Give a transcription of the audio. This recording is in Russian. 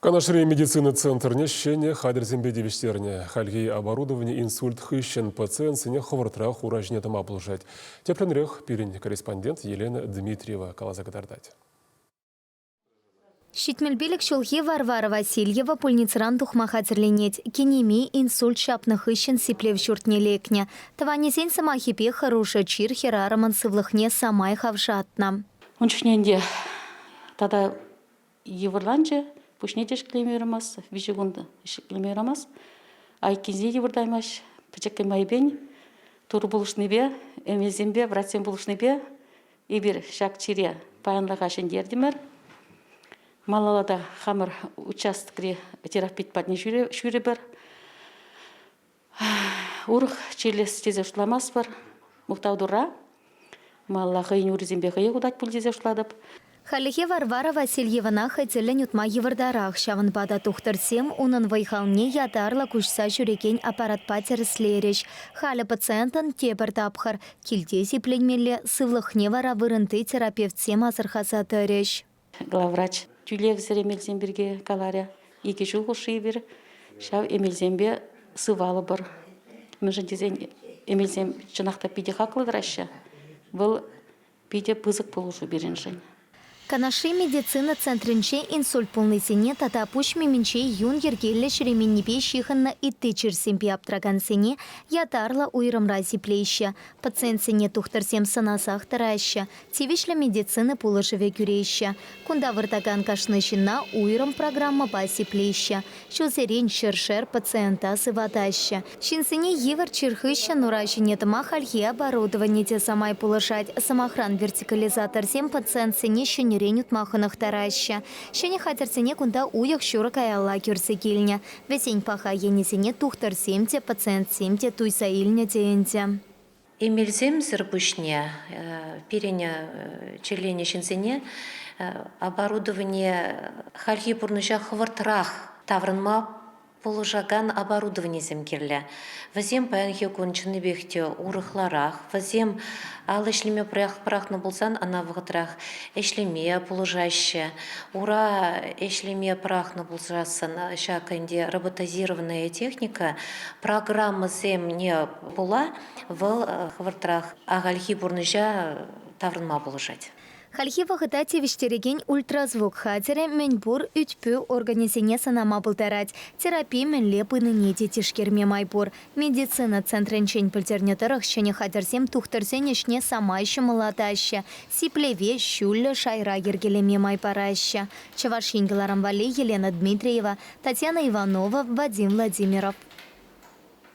Канашри медицины центр нещене хадерзембе девиштерне. Хальгей оборудование инсульт хыщен пациент сине ховартрах уражне дома облужать. Тепленрех пирень корреспондент Елена Дмитриева Калазагадардать. Щитмельбилик шулхи Варвара Васильева пульницеран тухмаха терленеть. Кинеми инсульт шапных ищен сиплев чуртне лекня. Таванесень самахипе хороша чир херараман сывлахне самай хавшатна. Он чушненде тада еврланче пушнетеш клемерамас, вижигунда клемерамас. Айкизе еврдаймаш пачакай майбень турбулушнебе, эмезембе, братсем булушнебе и бир шак чире паянлагашен дердимер. Малалада хамыр участкре терапит падне шүребер. Урх челес тезешламас бар. Мухтаудура. Маллаха инюризембе хае кудать пул тезешладып. Халихе Варвара Васильевна хотели утма евардарах. Шаван бада тухтарсем унан вайхалне ятарла кушса жюрекен аппарат патер слереш. Халя пациентан тепер тапхар. Кильтеси пленмелле сывлахне вара вырынты терапевт сем азырхаса тәреш. Главврач тюлевзер эмелземберге каларя. Ике жыл хушибер. Шав эмелзембе сывалы бар. Мүжін дезен эмелзем чынақта пиде хақлыдыраща. Бұл пиде пызык болушу беренжен. Канаши медицина центринче инсульт полнысене тата пуш мименче юн ергелле шеременнипе шиханна и тычерсемпе аптрагансене ятарла уйрымра зиплейща. Пациентсене тухтарсем санасах тараща. Тивишле медицины пулышеве кюрейща. Кунда выртаган кашнышина уйрым программа басиплейща. Шузерен шершер пациента сыватаща. Шинсене евер чирхыща нуращине тама хальхи оборудование те самай пулышать. Самохран вертикализатор сем пациентсене шенер ренют маханах тараща. Шене хатерсене кунда уях шуракая алла кюрсе кильня. Весень паха енесене тухтар семте, пациент семте, туйса ильня теенте. Эмельзем зербушне, переня черлене шинсене, оборудование хальхи пурнужа хвартрах, таврынма положаган оборудование земкерле. Вазем паянхи кончены бехте урыхларах, вазем ал эшлеме прахны болсан ана вғытрах эшлеме положаще. Ура эшлеме прахны болсасын шаканде роботизированная техника, программа зем не пола в хвартрах агальхи бурныжа таврынма положать. Хальхи вағыта тевиштереген ультразвук хатере менбур үтпі организене санама бұлтарать. Терапия мен лепыны неде тишкерме майбур. Медицина центренчен пілтернетарах шене хатерсем тухтарсен ешне самайшы мылатаща. Сиплеве шүлі шайра ергелеме майпараща. Чавашингаларам Вали, Елена Дмитриева, Татьяна Иванова, Вадим Владимиров.